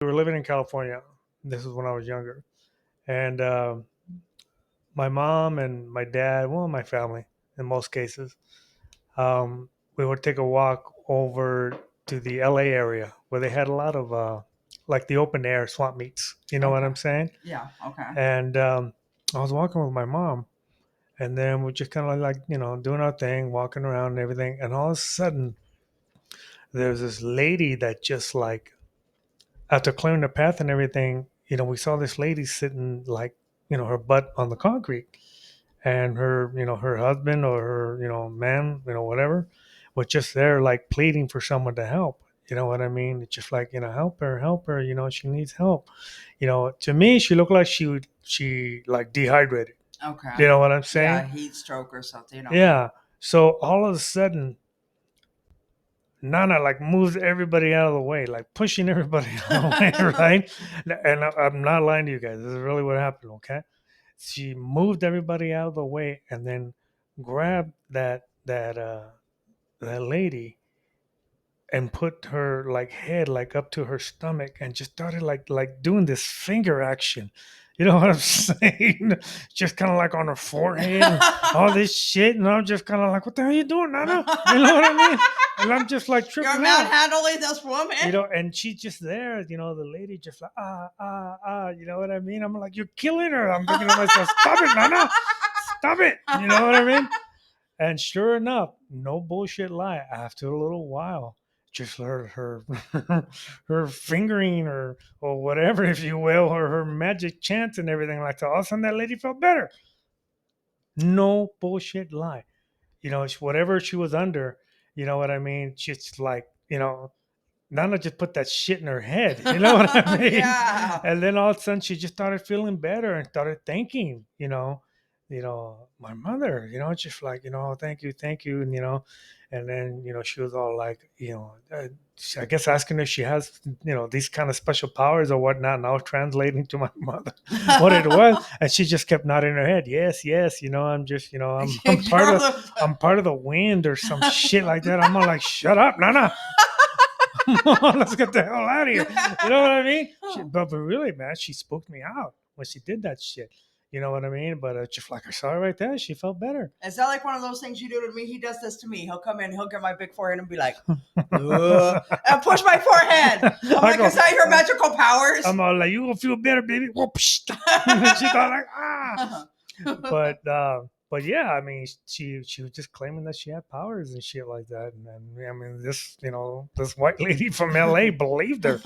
We were living in California. This is when I was younger, and my mom and my dad, well, my family in most cases, we would take a walk over to the LA area where they had a lot of like the open air swamp meets. You know what Okay. I'm saying? Yeah. Okay. And I was walking with my mom, and then we're just kind of like doing our thing, walking around and everything, and all of a sudden there's this lady that just like after clearing the path and everything, we saw this lady sitting like her butt on the concrete, and her husband or her man, whatever, was just there like pleading for someone to help. You know what I mean? It's just like, help her, she needs help. To me she looked like she like dehydrated. Okay. You know what I'm Yeah, saying? heat stroke or something. Yeah. So all of a sudden Nana like moves everybody out of the way, like pushing everybody out of the way, right? And I'm not lying to you guys. This is really what happened, okay? She moved everybody out of the way and then grabbed that lady and put her like head like up to her stomach and just started like doing this finger action. You know what I'm saying? Just kind of like on her forehead and all this shit. And I'm just kind of like, what the hell are you doing, Nana? You know what I mean? And I'm just like You're tripping out. manhandling this woman. And she's just there, the lady just like, you know what I mean? I'm like, you're killing her. I'm thinking to myself, stop it, Nana. Stop it. You know what I mean? And sure enough, no bullshit lie, after a little while, just her her fingering or whatever, if you will, or her magic chants and everything like that. All of a sudden that lady felt better. No bullshit lie. Whatever she was under, you know what I mean? Just like, Nana just put that shit in her head. You know what I mean? Yeah. And then all of a sudden she just started feeling better and started thanking, my mother, just like, thank you. And then, she was all like, I guess asking if she has, these kind of special powers or whatnot. And I was translating to my mother what it was. And she just kept nodding her head. Yes, yes. I'm just, I'm part of the wind or some shit like that. I'm all like, shut up, Nana. Let's get the hell out of here. You know what I mean? But really, man, she spooked me out when she did that shit. You know what I mean? But just like I saw her right there, she felt better. Is that like one of those things you do to me? He does this to me. He'll come in, he'll get my big forehead and be like, and push my forehead. I'm like, is that your magical powers? I'm all like, you gonna feel better, baby. She's all like, ah. But yeah, I mean, she was just claiming that she had powers and shit like that, and I mean, this white lady from LA believed her.